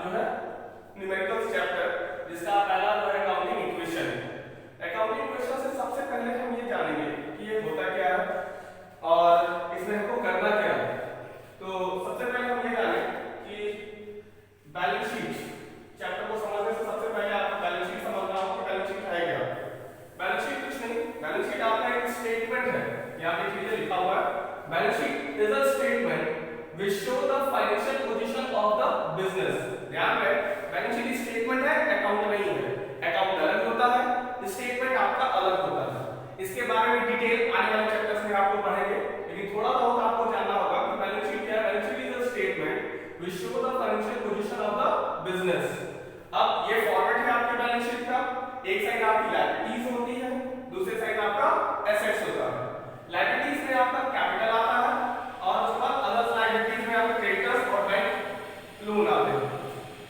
जो है numericals chapter, जिसका पहला जो है अकाउंटिंग इक्वेशन है। अकाउंटिंग इक्वेशन से सबसे पहले हम ये जानेंगे कि ये होता क्या है और इसमें हमको करना क्या है। तो सबसे पहले हम ये जानें कि बैलेंस शीट चैप्टर को समझने से सबसे पहले आपको बैलेंस शीट समझना होगा कि बैलेंस शीट है क्या। बैलेंस शीट कुछ नहीं, बैलेंस शीट आपका एक स्टेटमेंट है, यहाँ पे चीजें लिखा हुआ है। Balance sheet is a statement which show the financial position of the business। ध्यान रहे, बैलेंस शीट स्टेटमेंट है, अकाउंट नहीं है। अकाउंट अलग होता है, स्टेटमेंट आपका अलग होता है। इसके बारे में डिटेल आने वाले चैप्टर्स में आपको पढ़ेंगे, लेकिन थोड़ा बहुत आपको जानना होगा कि बैलेंस शीट क्या है। Balance sheet is a statement which show the financial position of the business। अब ये फॉर्मेट है आपके बैलेंस शीट का। एक साइड आपकी लायबिलिटीज होती है, दूसरी साइड आपका एसेट्स होता है। लायबिलिटीज में आपका कैपिटल आता है और उसके बाद अदर लायबिलिटीज में आपके क्रेडिटर्स और बैंक लोन आते हैं।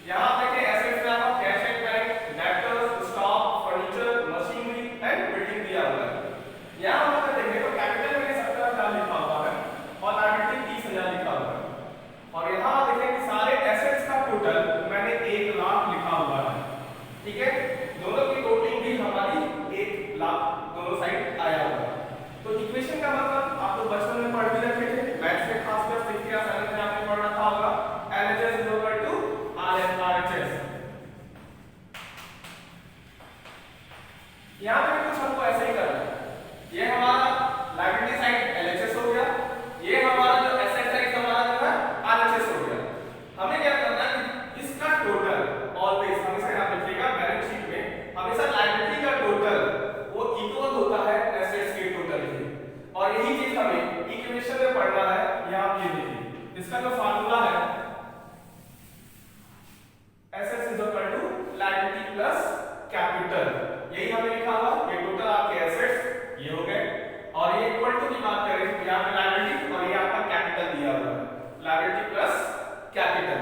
यहां देखिए एसेट्स में आपका cash and bank, debtors, stock, furniture, machinery and building दिया हुआ है। यहां हम अगर देखें तो कैपिटल में 70,000 लिखा हुआ है और लायबिलिटी 30,000 लिखा हुआ है। और यहां देखें कि सारे एसेट्स का टोटल मैंने 1 लाख लिखा हुआ है। ठीक है, दोनों की टोटलिंग भी हमारी 1 लाख दोनों साइड आया हुआ है। तो इक्वेशन का मतलब आप तो बचपन में पढ़ भी रखे थे, मैथ्स में खासकर 6th या 7th में आपने पढ़ रखा होगा। LHS is equal to RHS। यहां पे कुछ हमको ऐसे ही करना है। ये हमारा लायबिलिटी साइड LHS हो गया, ये हमारा जो एसेट साइड हमारा जो है RHS हो गया। हमें क्या करना है कि इसका टोटल ऑलवेज हमेशा याद रखिएगा, बैलेंस शीट में हमेशा लायबिलिटी का टोटल वो इक्वल होता है एसेट्स के टोटल के। और यही चीज हमें इक्वेशन में पढ़ना है। यहां ये देखिए, इसका जो फार्मूला है assets is equal to liability plus capital, यही हमें लिखा हुआ। ये टोटल आपके एसेट्स ये हो गए और ये इक्वल टू की बात करें तो यहां पे लायबिलिटी और ये आपका कैपिटल दिया हुआ है, लायबिलिटी प्लस कैपिटल।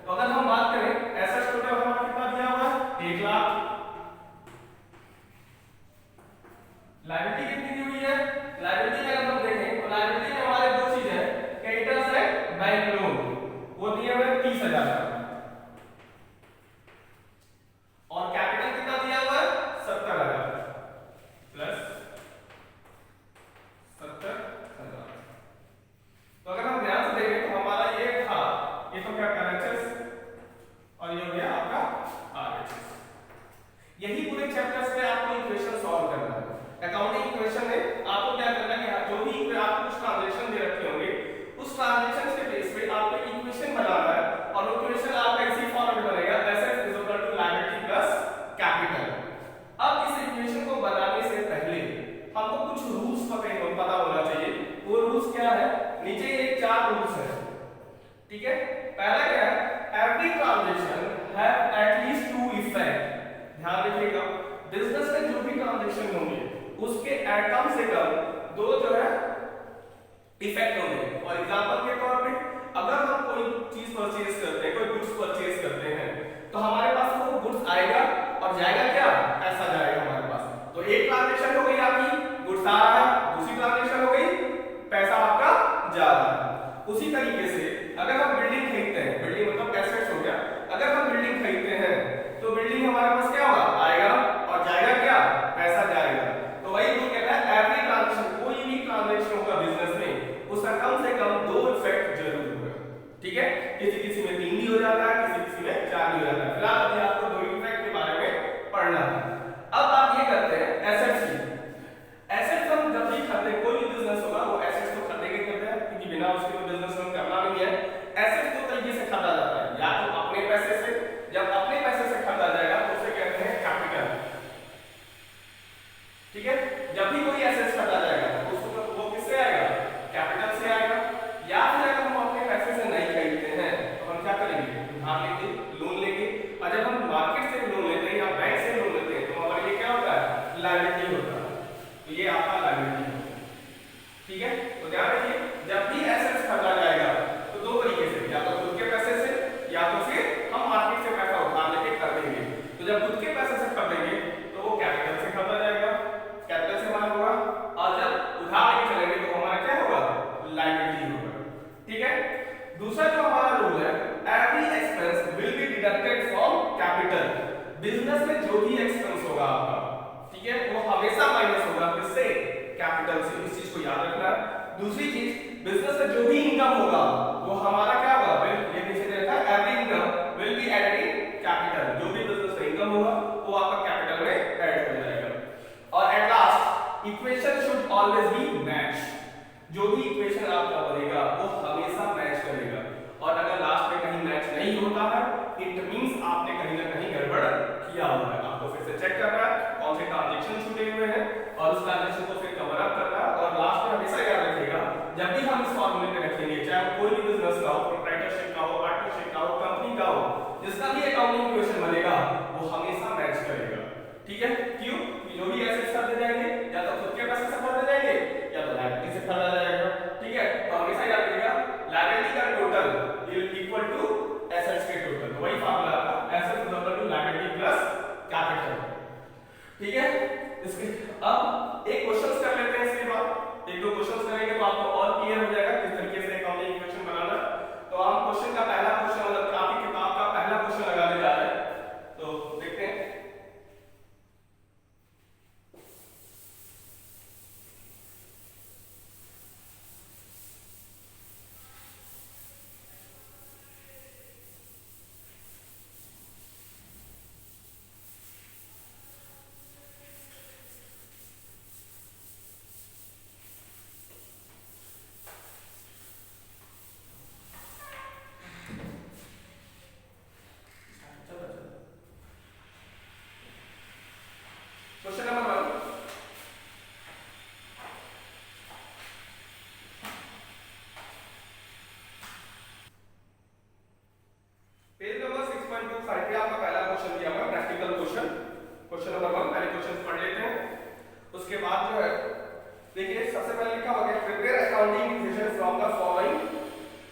तो अगर हम बात करें एसेट्स टोटल हमारा कितना दिया हुआ है 1 लाख, लायबिलिटी कितनी दी हुई है। लायबिलिटी का अगर हम देखें तो लायबिलिटी में हमारे दो चीज है, क्रेडिटर्स है बैंक लोन, वो दिए हुए 30,000 का, और कैपिटल कितना दिया हुआ है 70,000 प्लस 70,000। तो अगर हम ध्यान से देखें तो हमारा ये था, ये तो क्या LHS और ये हो गया आपका RHS। यही पूरे चैप्टर्स में आपको इक्वेशन सॉल्व करना है। अकाउंटिंग इक्वेशन में आपको क्या करना है कि जो भी आपको कुछ ट्रांजैक्शन दे रखे होंगे उस ट्रांजैक्शन के बेस पे आपको इक्वेशन बनाना है और इक्वेशन आपका इसी फॉर्म में बनेगा, assets is equal to liability plus capital. अब इस इक्वेशन को बनाने से पहले हमको कुछ रूल्स पता होना चाहिए। वो रूल्स क्या है, नीचे ये 4 रूल्स है। ठीक है, पहला क्या है, every transaction have at least 2 effect. ध्यान रखिएगा, बिजनेस में जो भी ट्रांजैक्शन होंगे उसके कम से कम 2 जो है इफेक्ट होंगे। और एग्जांपल के तौर पे अगर हम कोई चीज परचेज करते हैं, कोई गुड्स परचेज करते हैं, तो हमारे पास वो गुड्स आएगा और जाएगा क्या, पैसा जाएगा हमारे पास। तो एक ट्रांजैक्शन हो गई आपकी, गुड्स आ रहा है, दूसरी ट्रांजैक्शन हो गई, पैसा आपका जा रहा है। उसी तरीके से अगर हम बिल्डिंग खरीदते हैं, बिल्डिंग मतलब एसेट्स हो गया, अगर हम बिल्डिंग खरीदते हैं तो बिल्डिंग हमारे पास क्या होगा, आएगा और जाएगा क्या, पैसा जाएगा। तो वही रूल कहता है एवरी ट्रांजैक्शन, कोई भी ट्रांजैक्शन होगा बिजनेस में उसका कम से कम 2 इफेक्ट जरूर होगा। ठीक है, किसी में 3 भी हो जाता है, किसी में 4 भी हो जाता है। फिलहाल अभी आपको 2 इफेक्ट के बारे में पढ़ना है। अब आप ये करते हैं एसेट्स की। एसेट्स हम जब भी खरीदते, कोई भी बिजनेस होगा वो एसेट्स तो खरीदेंगे करते हैं, क्योंकि बिना उसके तो बिजनेस में करना नहीं है। एसेट्स 2 तरीके से खरीदा जाता है, या तो अपने पैसे से, जब अपने पैसे से खरीदा जाएगा तो उसे कहते हैं कैपिटल। ठीक है, जब भी कोई एसेट्स खरीदा जाएगा तो उसको वो किससे आएगा, कैपिटल से आएगा। या फिर अगर हम अपने पैसे से नहीं खरीदते हैं तो हम क्या करेंगे, उधार लेंगे, लोन लेंगे। और जब हम मार्केट से लोन लेते हैं या बैंक से लोन लेते हैं तो हमारे लिए क्या होता है, लायबिलिटी होता है। तो ये आपका लायबिलिटी है। ठीक है, तो ध्यान रखिए, जब भी एसेट्स खरीदा जाएगा तो 2 तरीके से, या तो खुद के पैसे से या तो फिर हम मार्केट से पैसा उधार लेके खरीदेंगे। तो जब खुद के पैसे से खरीदेंगे तो वो कैपिटल से खरीदा जाएगा, कैपिटल से हमारा होगा। और जब उधार लेके चलेंगे तो हमारा क्या होगा, लायबिलिटी होगा। ठीक है, दूसरा जो हमारा रूल है, every expense will be deducted business में जो भी एक्सपेंस होगा आपका, ठीक है, वो हमेशा माइनस होगा किससे? कैपिटल से। इस चीज को याद रखना। दूसरी चीज, बिजनेस में जो भी इनकम होगा वो हमारा क्या होगा? ये नीचे दे रखा है, every income will be added in capital. जो भी बिजनेस में इनकम होगा वो आपका कैपिटल में ऐड हो जाएगा। और at last, equation should always be match. जो भी इक्वेशन आपका बनेगा वो हमेशा मैच करेगा, और अगर लास्ट में कहीं मैच नहीं होता है, इट मींस आपने कहीं ना कहीं गड़बड़ किया हुआ है। आपको फिर से चेक करना है कौन से ट्रांजैक्शन छूटे हुए हैं और उस ट्रांजैक्शन को फिर कवर अप करना है। और लास्ट में हमेशा याद रखिएगा, जब भी हम इस फॉर्मूले में रखेंगे, चाहे कोई भी बिजनेस का हो, प्रोप्राइटरशिप का हो, पार्टनरशिप का हो, कंपनी का हो, जिसका भी अकाउंटिंग इक्वेशन बनेगा वो हमेशा मैच करेगा। ठीक है? क्यों? जो भी एसेट्स खरीदे जाएंगे या तो खुद के पैसे से खरीदे जाएंगे या तो लायबिलिटी से खरीदा जाएगा। ठीक है? तो हमेशा याद रखिएगा, लायबिलिटी का टोटल इक्वल टू एसेट्स के टोटल। वही फार्मूला आपका, assets equal to liability plus capital. ठीक है? इसके अब एक क्वेश्चंस कर लेते हैं। इसके बाद एक दो क्वेश्चंस करेंगे तो आपको और क्लियर हो जाएगा किस तरीके से अकाउंटिंग इक्वेशन बनाना। तो हम क्वेश्चन का पहला क्वेश्चन, मतलब आपकी किताब का पहला क्वेश्चन लगाने जा रहे हैं, तो देखते हैं। क्वेश्चन नंबर 1, पेज नंबर 6.25 पे आपका पहला क्वेश्चन दिया हुआ है, प्रैक्टिकल क्वेश्चन। क्वेश्चन नंबर 1, पहले क्वेश्चन पढ़ लेते हैं। उसके बाद जो है देखिए, सबसे पहले लिखा हुआ है prepare accounting equation from the following.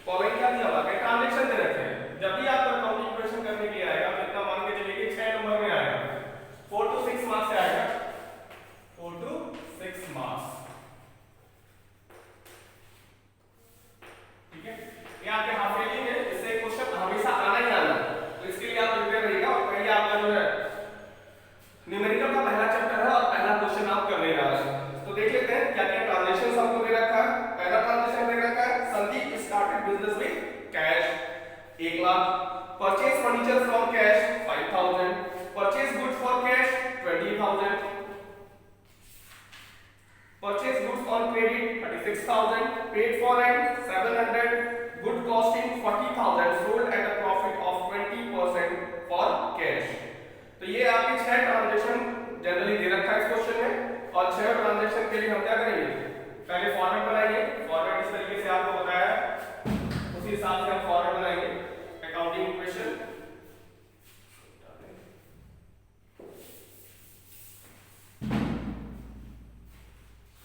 Following क्या दिया हुआ है? ट्रांजैक्शन दे रखे हैं। जब भी आपको अकाउंटिंग इक्वेशन करने के लिए आएगा, कितना मान के चलिए कि 6 नंबर में आएगा, 4 to 6 मार्क्स से आएगा, 4 to 6 मार्क्स। ठीक है? ये आपके हाफ रेटिंग है, इससे क्वेश्चन हमेशा आना ही आना, तो इसके लिए आप प्रिपेयर रहिएगा। और पहले आपका जो है न्यूमेरिकल का पहला चैप्टर है और पहला क्वेश्चन आप करने जा रहे हैं। तो देख लेते हैं क्या क्या ट्रांजैक्शंस हमको दे रखा है। पहला ट्रांजैक्शन दे रखा है, Sandeep started business with cash 1 lakh, purchase furniture from cash 5000, purchase goods for cash 20000, purchase goods on credit 36,000, paid for rent 700, good costing 40,000, sold at a profit of 20% for cash। तो ये आपके 6 ट्रांजैक्शन जनरली दे रखा है इस question में। और 6 transaction के लिए हम क्या करेंगे? पहले फॉर्मेट बनाएंगे। फॉर्मेट इस तरीके से आपको बताया, उसी हिसाब से हम फॉर्मेट बनाएंगे अकाउंटिंग इक्वेशन।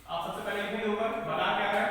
आप सबसे पहले लिखेंगे ऊपर बना क्या है,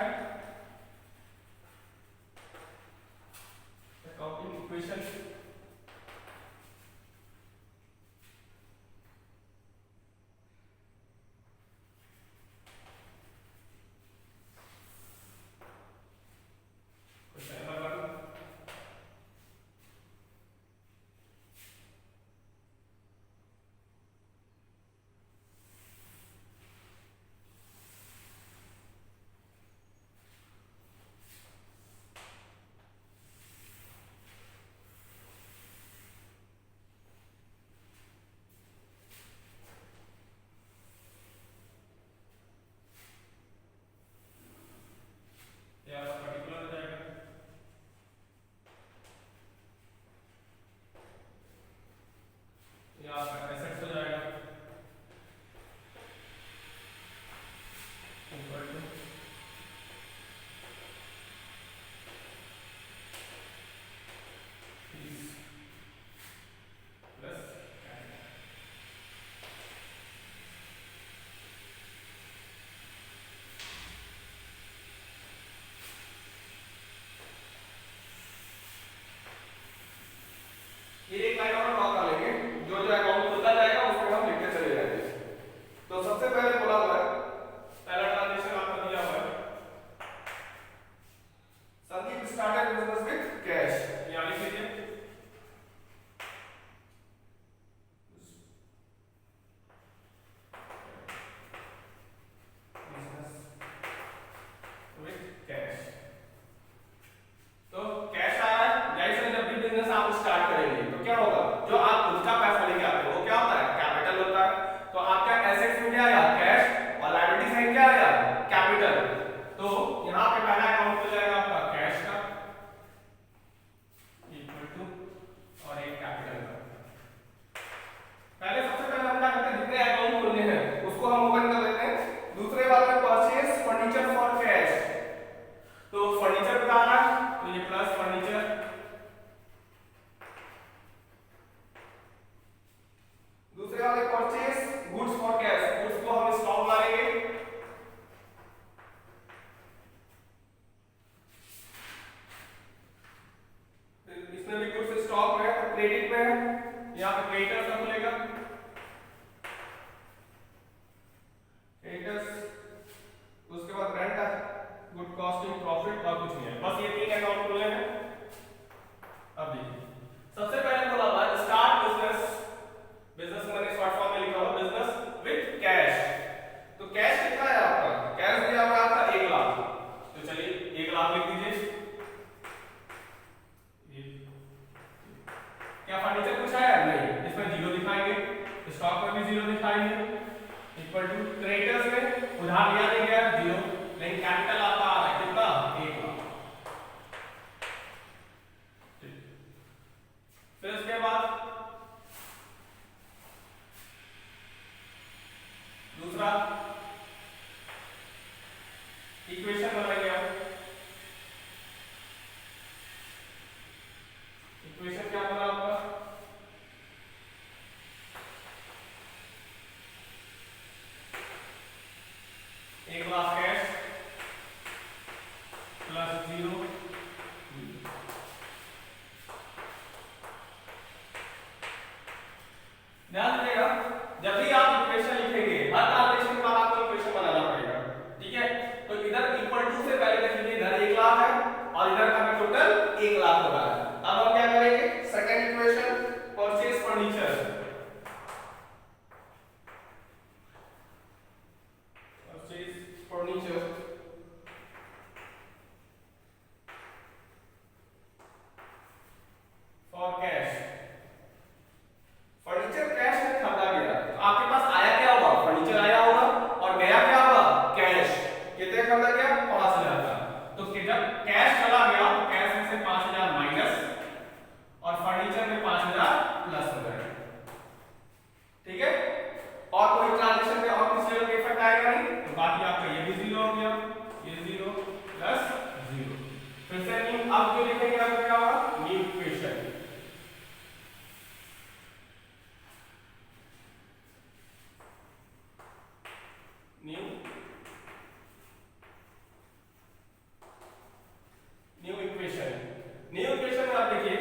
क्रेडिट में है, यहाँ पे क्रेडिटर्स का खुलेगा, क्रेडिटर्स, उसके बाद रेंट है, गुड कॉस्टिंग, प्रॉफिट और कुछ नहीं है, बस ये 3 अकाउंट खुले हैं। अब देखिए सबसे पहले बोला हुआ है स्टार्ट बिजनेस, बिजनेस मैंने शॉर्ट फॉर्म में लिखा हुआ बिजनेस विद कैश। तो कैश कितना है आपका, कैश दिया हुआ है आपका 1 लाख, तो चलिए 1 लाख लिख दीजिए। क्या फर्नीचर कुछ है? नहीं, इसमें 0 दिखाएंगे, स्टॉक में भी 0 दिखाएंगे, इक्वल टू क्रेडिटर्स में उधार लिया नहीं गया 0, लेकिन कैपिटल आपका आ रहा है कितना 1 लाख। फिर उसके बाद दूसरा इक्वेशन बनाएंगे आप। इक्वेशन क्या बना आपका, एक लाख कैश प्लस 0, ध्यान दीजिएगा जब भी आप इक्वेशन लिखेंगे हर ट्रांजेक्शन के बाद आपको इक्वेशन बनाना पड़ेगा, ठीक है। तो इधर इक्वल टू से पहले देख लीजिए इधर 1 लाख है और इधर का टोटल 1 लाख हो रहा है। अब हम क्या करेंगे, second equation purchase furniture, purchase furniture for cash. Furniture cash में खरीदा गया, तो आपके पास आया क्या होगा, फर्नीचर आया होगा और गया क्या होगा, कैश। कितने खरीदा गया, 5000 का। तो जब कैश चला गया तो कैश में से 5000 माइनस और फर्नीचर में 5000 प्लस हो जाएगा, ठीक है। और कोई ट्रांजेक्शन में और किसी लेवल का इफेक्ट आएगा नहीं, तो बाकी आपका ये भी 0 हो गया, ये 0 प्लस 0। फिर से न्यू, अब जो लिखेंगे आपका क्या होगा, new equation, new equation. New equation में आप देखिए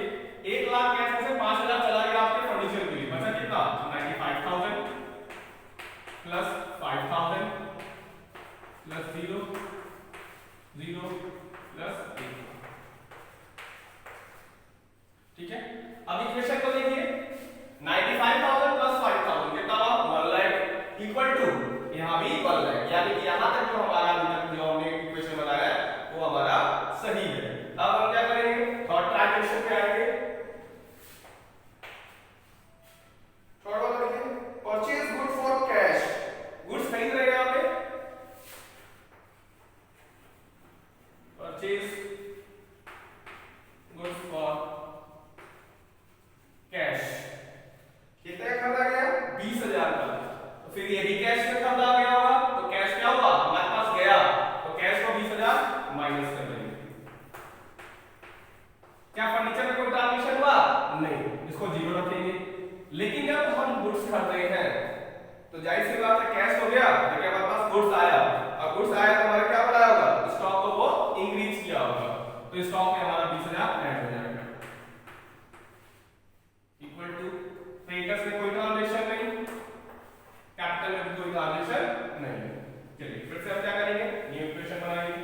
1 लाख कैश में से 5000 चला गया आपके फर्नीचर के लिए, बचा कितना 95000 प्लस 5000 प्लस 0 0 प्लस 1, ठीक है। अब इक्वेशन को देखिए 95000 प्लस 5000 कितना हुआ 1 लाख इक्वल टू यहां भी 1 लाख, यानी कि यहां तक जो हमारा अभी तक जो हमने इक्वेशन बनाया है वो हमारा सही है। अब हम क्या करेंगे, थर्ड ट्रांजेक्शन पे आएंगे, थर्ड वाला देखिए purchase good for cash, goods खरीद रहे हैं यहां पे, परचेज गुड्स फॉर कैश, कितने खरीदा गया 20000 का, तो फिर ये भी कैश में खरीदा गया होगा, तो कैश क्या हुआ हमारे पास गया, तो कैश को 20000 माइनस कर देंगे। क्या फर्नीचर में कोई ट्रांजेक्शन हुआ, नहीं, इसको 0 रखेंगे। लेकिन जब हम गुड्स खरीद रहे हैं तो जाहिर सी बात है कैश हो गया, लेकिन हमारे पास गुड्स आया, और गुड्स आया तो हमारा क्या बढ़ाया होगा, स्टॉक को वो इंक्रीज किया होगा, तो स्टॉक में हमारा 20000 ऐड हो जाएगा, इक्वल टू क्रेडिटर्स में कोई ट्रांजेक्शन नहीं, कैपिटल में भी कोई ट्रांजेक्शन नहीं। चलिए फिर से हम क्या करेंगे, न्यू इक्वेशन बनाएंगे,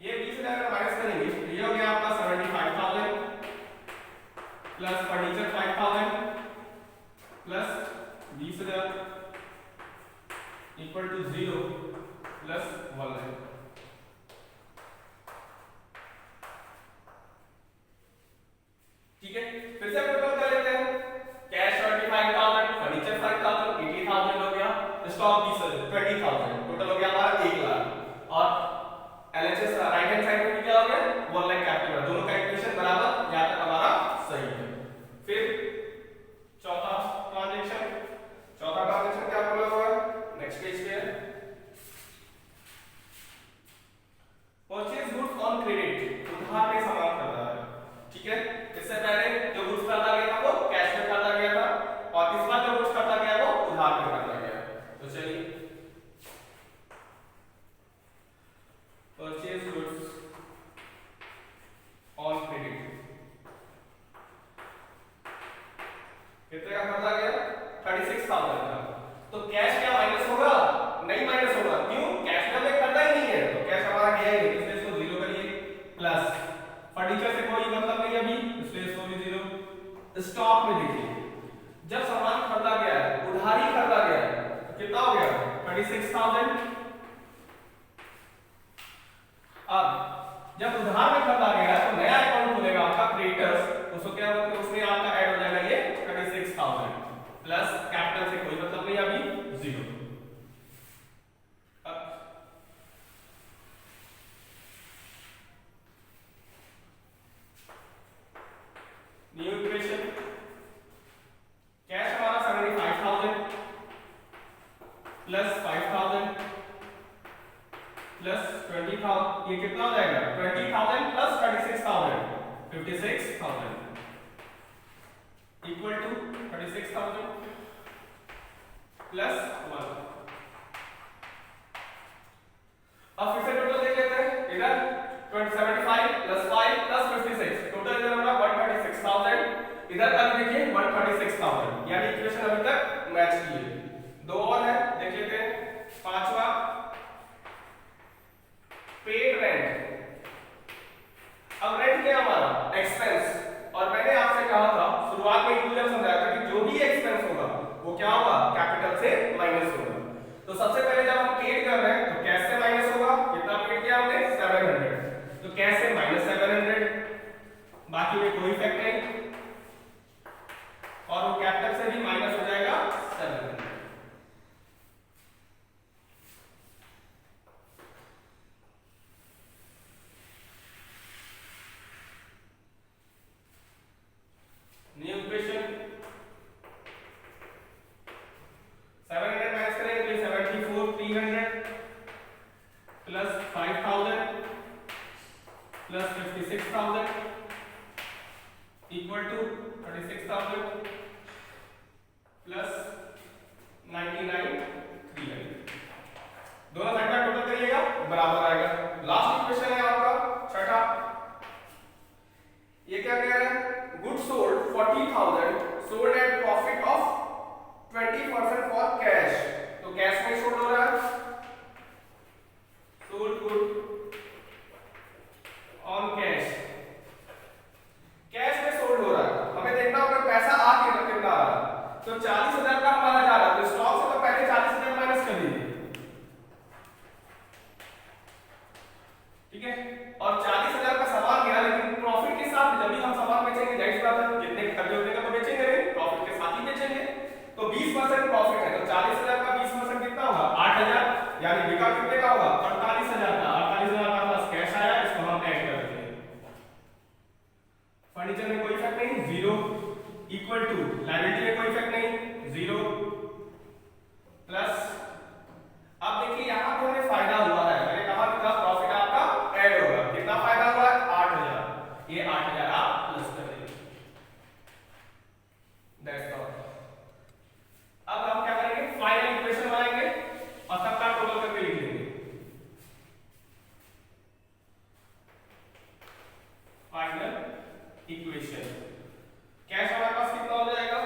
ये 20000 माइनस करेंगे, ये हो गया आपका 75000 plus furniture 5000 plus 20000 equal to 0 stock में देखिए जब सामान खरीदा गया है, उधारी खरीदा गया है, तो कितना हो गया 26,000। अब जब उधार में खरीदा गया है तो नया अकाउंट खुलेगा आपका क्रेडिटर्स, उसको क्या बोलते हैं, उसमें आपका ऐड हो जाएगा ये 26,000 प्लस कैपिटल से कोई मतलब नहीं अभी 0। न्यू इक्वेशन, कैश हमारा 75,000 प्लस 5,000 प्लस 20,000, ये कितना हो जाएगा 20,000 प्लस 36,000 56,000 इक्वल टू 36,000 प्लस 1। अब फिर से टोटल देख लेते हैं, इधर 75 प्लस 5 प्लस 56, टोटल इधर होगा 136,000, इधर अब देखिए 136,000, यानी इक्वेशन अभी तक मैच की है। दो और है, देख लेते हैं। पांचवा पेड रेंट। अब रेंट क्या हमारा एक्सपेंस, और मैंने आपसे कहा था शुरुआत में जब समझाया था कि जो भी एक्सपेंस होगा वो क्या होगा कैपिटल से माइनस होगा। तो सबसे पहले जब हम पेड कर रहे हैं तो कैश से माइनस होगा, कितना पेड किया हमने 700, तो कैश से माइनस 700, बाकी में कोई इफेक्ट नहीं, और वो कैपिटल से भी माइनस हो जाएगा 700। न्यू इक्वेशन 700 माइनस करेंगे तो 74,300 plus 5,000 plus 56,000 equal to 36,000 plus 99,300। दोनों साइड का टोटल करिएगा बराबर आएगा। लास्ट इक्वेशन है आपका छठा, ये क्या कह रहा है, good sold 40,000 sold at profit of 20% for cash, तो कैश में सोल्ड हो रहा है, sold good on cash, cash में सोल्ड हो रहा है। हमें देखना होगा पैसा आ कितना आ रहा है, तो 40,000 का हमारा जा रहा है, तो स्टॉक से तो पहले 40,000 माइनस कर दीजिए, ठीक है, और 40,000 का सामान गया, लेकिन प्रॉफिट के साथ जब भी हम सामान बेचेंगे जाहिर सी बात है जितने खर्चे होने का तो बेचेंगे नहीं, प्रॉफिट के साथ ही बेचेंगे, तो 20% प्रॉफिट है, तो 40,000 का 20% कितना होगा 8,000, यानी बिका कितने का होगा 48,000 का। 48,000 का पास कैश आया, इसको हम ऐड कर देते हैं। फर्नीचर में कोई इफेक्ट नहीं, 0 इक्वल टू लायबिलिटी में कोई इफेक्ट नहीं, 0 प्लस, अब देखिए यहां पे हमें फायदा हुआ है, मैंने कहा कि प्रॉफिट आपका ऐड होगा, कितना फायदा हुआ है 8,000, ये 8,000 आप प्लस कर देंगे, दैट्स ऑल। अब हम क्या करेंगे, फाइनल इक्वेशन बनाएंगे और सबका टोटल करके लिख लेंगे। फाइनल इक्वेशन, कैश हमारे पास कितना हो जाएगा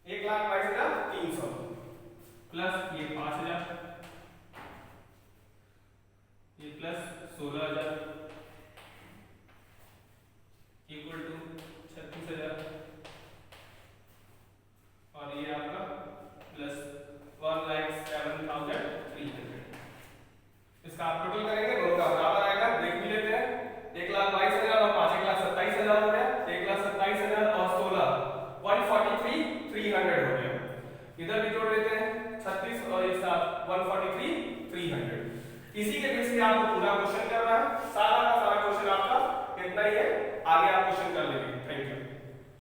1,22,300 प्लस ये 5,000, ये प्लस 16,000 इक्वल टू 36,000, और ये आपका प्लस 1,07,300। इसका आप टोटल करेंगे, दोनों का बराबर आएगा, देख भी लेते हैं। 1,22,000 और 5 1,27,000 हो गया, 1,27,000 और 16 143,300 हो गया। इधर भी जोड़ लेते हैं 36 और एक साथ 143,300। इसी के बेस पे आपको पूरा क्वेश्चन करना है, सारा का सारा क्वेश्चन आपका इतना ही है, आगे आप क्वेश्चन कर लेंगे।